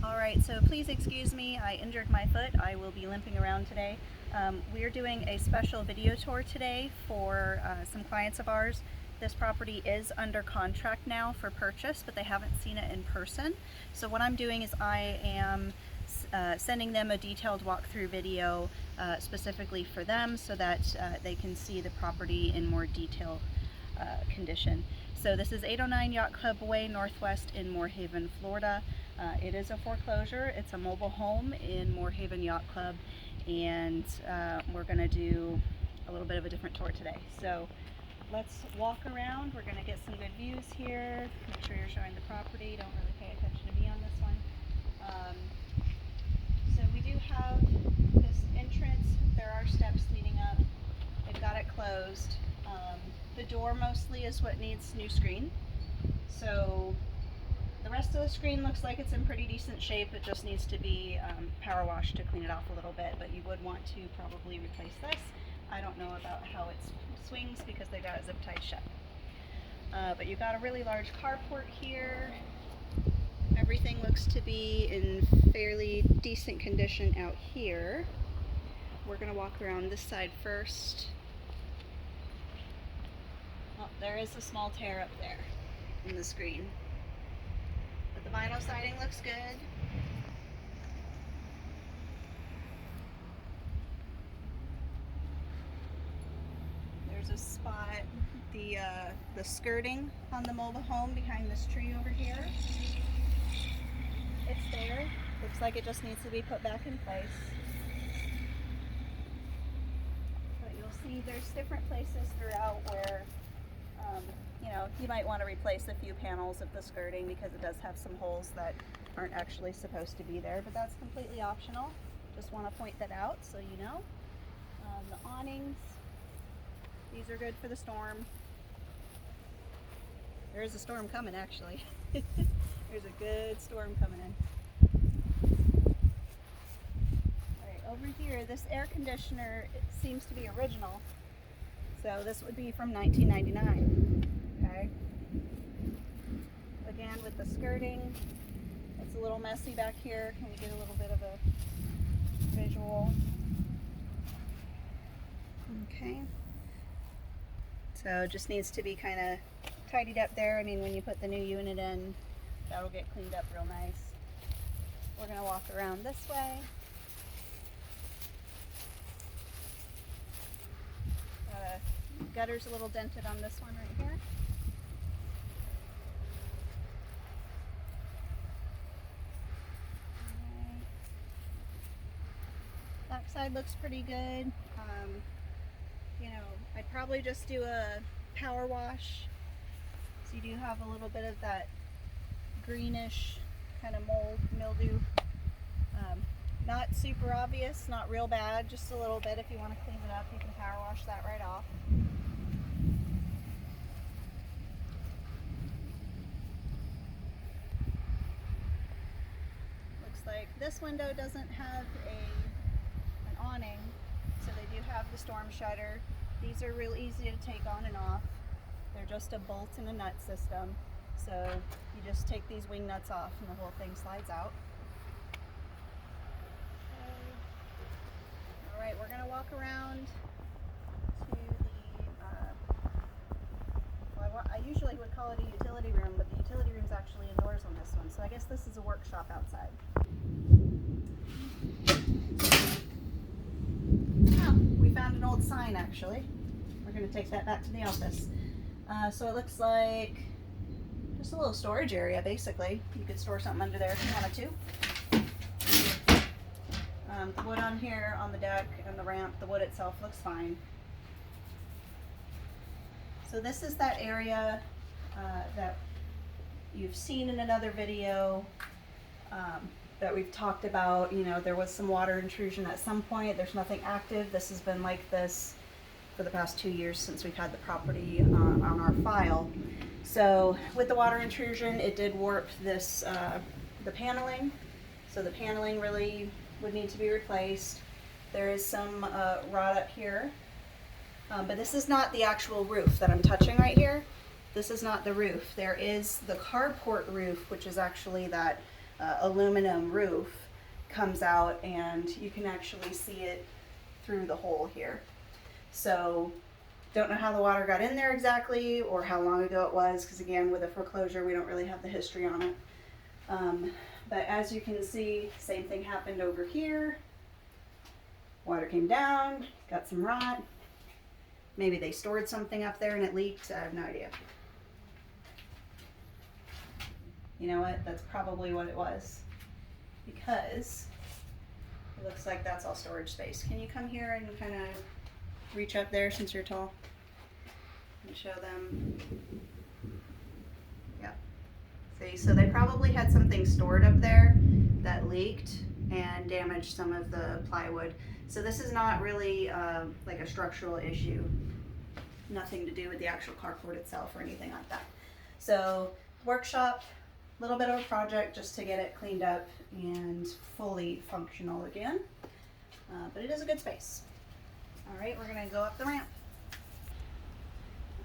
Alright, so please excuse me, I injured my foot. I will be limping around today. We're doing a special video tour today for some clients of ours. This property is under contract now for purchase, but they haven't seen it in person. So what I'm doing is I am sending them a detailed walkthrough video specifically for them so that they can see the property in more detailed condition. So this is 809 Yacht Club Way Northwest in Moorhaven, Florida. It is a foreclosure. It's a mobile home in Moorhaven Yacht Club, and we're going to do a little bit of a different tour today. So let's walk around. We're going to get some good views here. Make sure you're showing the property. Don't really pay attention to me on this one. So we do have this entrance. There are steps leading up. They've got it closed. The door mostly is what needs new screen. So the rest of the screen looks like it's in pretty decent shape. It just needs to be power washed to clean it off a little bit, but you would want to probably replace this. I don't know about how it swings because they got it zip tied shut. But you've got a really large carport here. Everything looks to be in fairly decent condition out here. We're going to walk around this side first. Oh, there is a small tear up there in the screen. But the vinyl siding looks good. There's a spot, the skirting on the mobile home behind this tree over here. It's there. Looks like it just needs to be put back in place. But you'll see there's different places throughout where you know, you might want to replace a few panels of the skirting because it does have some holes that aren't actually supposed to be there, but that's completely optional. Just want to point that out so you know. The awnings, these are good for the storm. There is a storm coming actually. There's a good storm coming in. Alright, over here, this air conditioner, it seems to be original. So this would be from 1999, okay? Again, with the skirting, it's a little messy back here. Can we get a little bit of a visual? Okay. So it just needs to be kind of tidied up there. I mean, when you put the new unit in, that'll get cleaned up real nice. We're going to walk around this way. Gutter's a little dented on this one right here. Back side looks pretty good. You know, I'd probably just do a power wash. So you do have a little bit of that greenish kind of mold, mildew. Not super obvious, not real bad, just a little bit. If you want to clean it up, you can power wash that right off. Looks like this window doesn't have an awning, so they do have the storm shutter. These are real easy to take on and off. They're just a bolt and a nut system. So you just take these wing nuts off and the whole thing slides out. Alright, we're going to walk around to the, well, I usually would call it a utility room, but the utility room is actually indoors on this one. So I guess this is a workshop outside. Oh, we found an old sign actually. We're going to take that back to the office. So it looks like just a little storage area basically. You could store something under there if you wanted to. The wood on here, on the deck and the ramp, the wood itself looks fine. So this is that area that you've seen in another video that we've talked about. You know, there was some water intrusion at some point. There's nothing active. This has been like this for the past 2 years since we've had the property on our file. So with the water intrusion, it did warp this, the paneling. So the paneling really would need to be replaced. There is some rot up here, but this is not the actual roof that I'm touching right here. This is not the roof. There is the carport roof, which is actually that aluminum roof comes out, and you can actually see it through the hole here. So don't know how the water got in there exactly or how long ago it was, because again, with a foreclosure, we don't really have the history on it. But as you can see, same thing happened over here. Water came down, got some rot. Maybe they stored something up there and it leaked. I have no idea. You know what? That's probably what it was, because it looks like that's all storage space. Can you come here and kind of reach up there since you're tall and show them? Yeah. See, so they probably had something stored up there that leaked and damaged some of the plywood. So this is not really like a structural issue. Nothing to do with the actual carport itself or anything like that. So workshop, a little bit of a project just to get it cleaned up and fully functional again. But it is a good space. All right, we're gonna go up the ramp.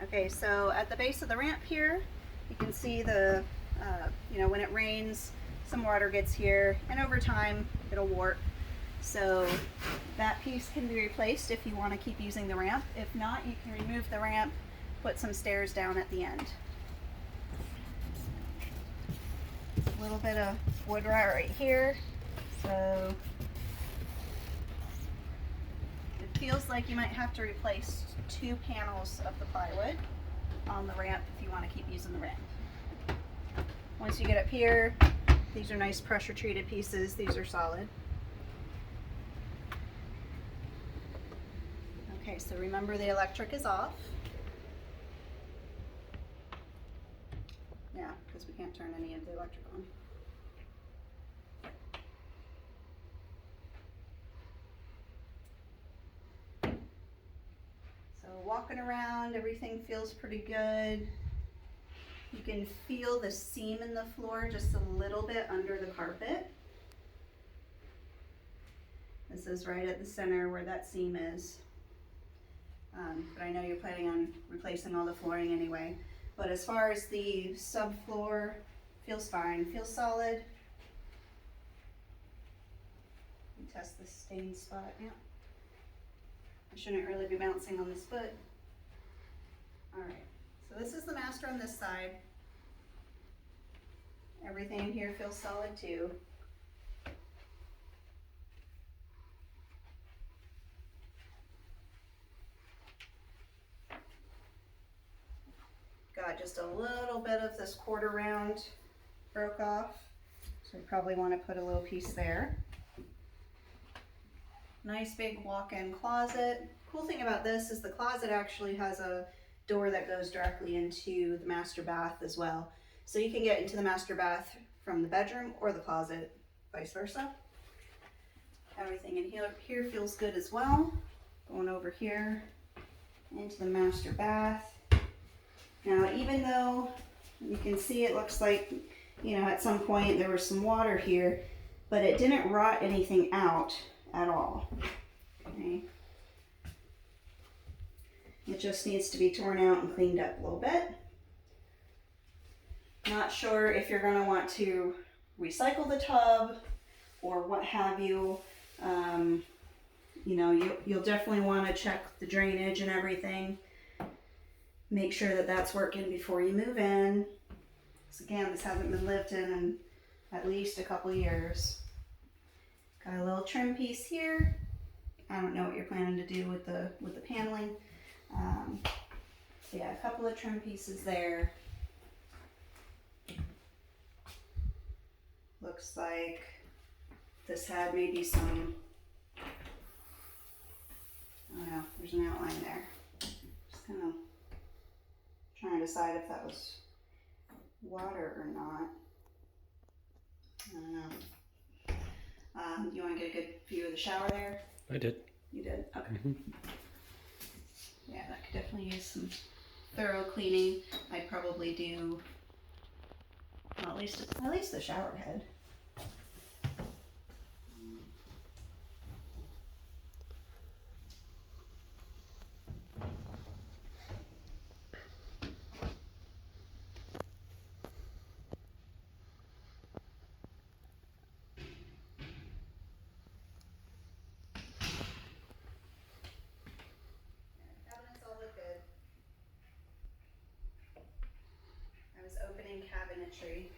Okay, so at the base of the ramp here, you can see the, you know, when it rains, some water gets here, and over time it'll warp. So that piece can be replaced if you want to keep using the ramp. If not, you can remove the ramp, put some stairs down at the end. A little bit of wood rot right here. So it feels like you might have to replace 2 panels of the plywood on the ramp if you want to keep using the ramp. Once you get up here, these are nice pressure treated pieces. These are solid. Okay, so remember the electric is off. Yeah, because we can't turn any of the electric on. So walking around, everything feels pretty good. You can feel the seam in the floor just a little bit under the carpet. This is right at the center where that seam is. But I know you're planning on replacing all the flooring anyway. But as far as the subfloor, feels fine, feels solid. Test the stain spot. Yeah. I shouldn't really be bouncing on this foot. All right. So this is the master on this side. Everything in here feels solid too. Got just a little bit of this quarter round broke off, so you probably want to put a little piece there. Nice big walk-in closet. Cool thing about this is the closet actually has a door that goes directly into the master bath as well. So you can get into the master bath from the bedroom or the closet, vice versa. Everything in here feels good as well. Going over here into the master bath. Now, even though you can see it looks like, you know, at some point there was some water here, but it didn't rot anything out at all. Okay. It just needs to be torn out and cleaned up a little bit. Not sure if you're going to want to recycle the tub or what have you. You know, you'll definitely want to check the drainage and everything. Make sure that that's working before you move in. So again, this hasn't been lived in at least a couple years. Got a little trim piece here. I don't know what you're planning to do with the paneling. So yeah, a couple of trim pieces there. Looks like this had maybe some, I don't know, there's an outline there. Just kind of trying to decide if that was water or not. I don't know. You want to get a good view of the shower there? I did. You did? Okay. Yeah, that could definitely use some thorough cleaning. I'd probably do, well, at least the shower head. pantry.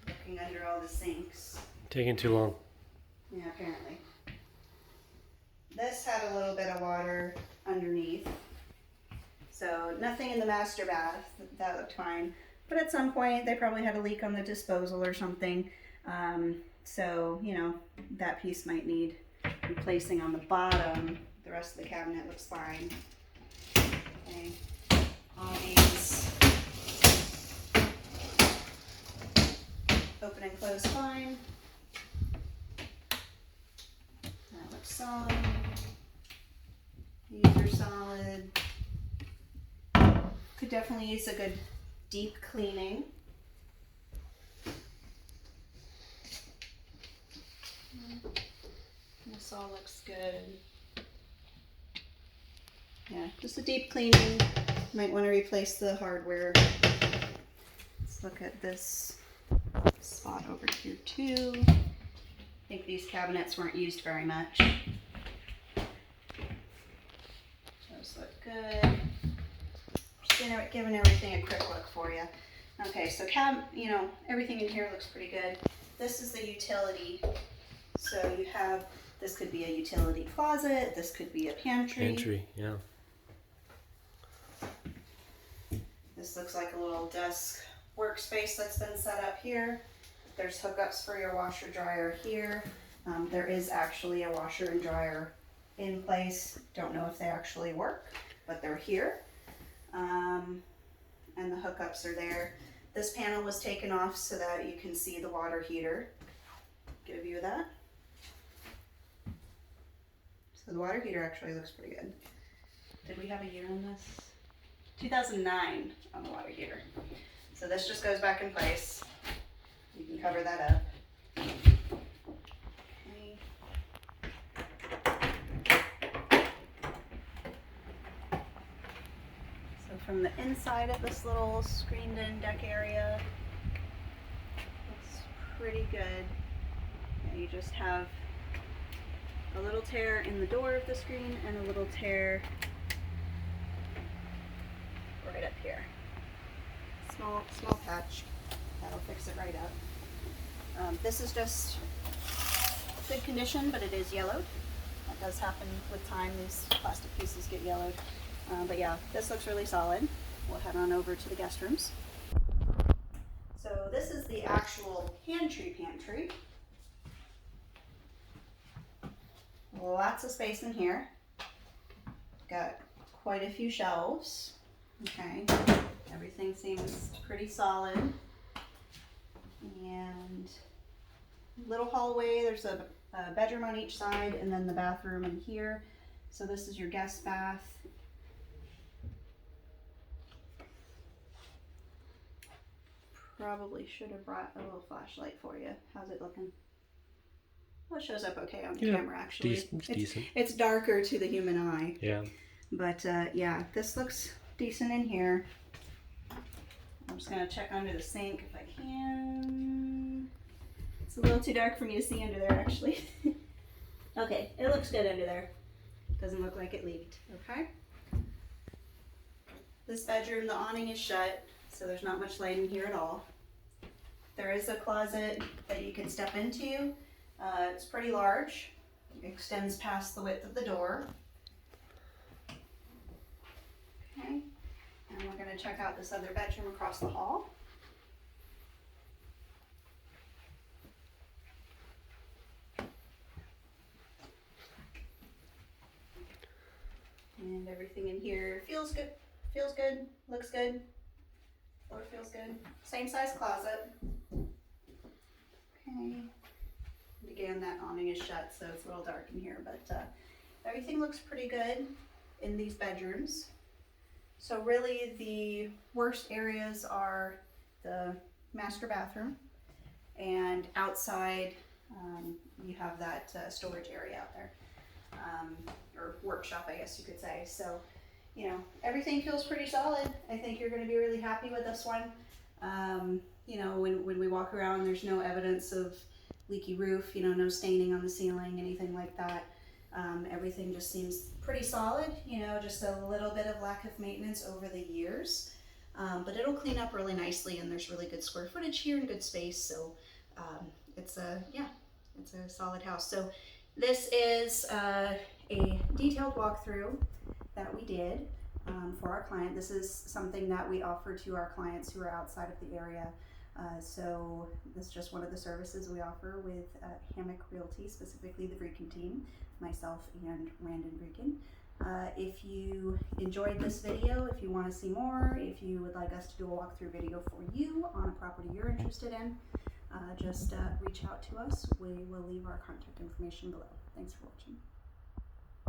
Looking under all the sinks. Taking too long. Yeah, apparently. This had a little bit of water underneath. So nothing in the master bath. That looked fine. But at some point they probably had a leak on the disposal or something. So, you know, that piece might need replacing on the bottom. The rest of the cabinet looks fine. Okay. All these open and close fine. That looks solid. These are solid. Could definitely use a good deep cleaning. This all looks good. Yeah, just a deep cleaning. Might want to replace the hardware. Let's look at this spot over here too. I think these cabinets weren't used very much. Those look good. Just giving everything a quick look for you. Okay, so everything in here looks pretty good. This is the utility. So you have, this could be a utility closet, this could be a pantry. Pantry, yeah. This looks like a little desk workspace that's been set up here. There's hookups for your washer dryer here. There is actually a washer and dryer in place. Don't know if they actually work, but they're here. And the hookups are there. This panel was taken off so that you can see the water heater. Get a view of that. So the water heater actually looks pretty good. Did we have a year on this? 2009 on the water heater. So this just goes back in place. You can cover that up. Okay. So from the inside of this little screened-in deck area, looks pretty good. Yeah, you just have a little tear in the door of the screen and a little tear right up here. Small patch. That'll fix it right up. This is just good condition, but it is yellowed. That does happen with time. These plastic pieces get yellowed. But yeah, this looks really solid. We'll head on over to the guest rooms. So this is the actual pantry. Lots of space in here. Got quite a few shelves. Okay, everything seems pretty solid. And little hallway, there's a bedroom on each side and then the bathroom in here. So this is your guest bath. Probably should have brought a little flashlight for you. How's it looking? Well, it shows up okay on the camera actually. Decent. It's darker to the human eye. Yeah. But yeah, this looks decent in here. I'm just gonna check under the sink if I can. It's a little too dark for me to see under there actually. Okay, it looks good under there. Doesn't look like it leaked, okay? This bedroom, the awning is shut, so there's not much light in here at all. There is a closet that you can step into. It's pretty large. It extends past the width of the door. Okay, and we're going to check out this other bedroom across the hall. And everything in here feels good, looks good, floor feels good. Same size closet. Okay. Again, that awning is shut, so it's a little dark in here, but everything looks pretty good in these bedrooms. So really the worst areas are the master bathroom, and outside you have that storage area out there, or workshop, I guess you could say. So, you know, everything feels pretty solid. I think you're going to be really happy with this one. You know, when we walk around, there's no evidence of leaky roof, you know, no staining on the ceiling, anything like that. Everything just seems pretty solid, you know, just a little bit of lack of maintenance over the years. but it'll clean up really nicely, and there's really good square footage here and good space. So it's a solid house. So this is a detailed walkthrough that we did for our client. This is something that we offer to our clients who are outside of the area. So this is just one of the services we offer with Hammock Realty, specifically the Vreeken team, myself and Randen Vreeken. If you enjoyed this video, if you want to see more, if you would like us to do a walkthrough video for you on a property you're interested in, just reach out to us. We will leave our contact information below. Thanks for watching.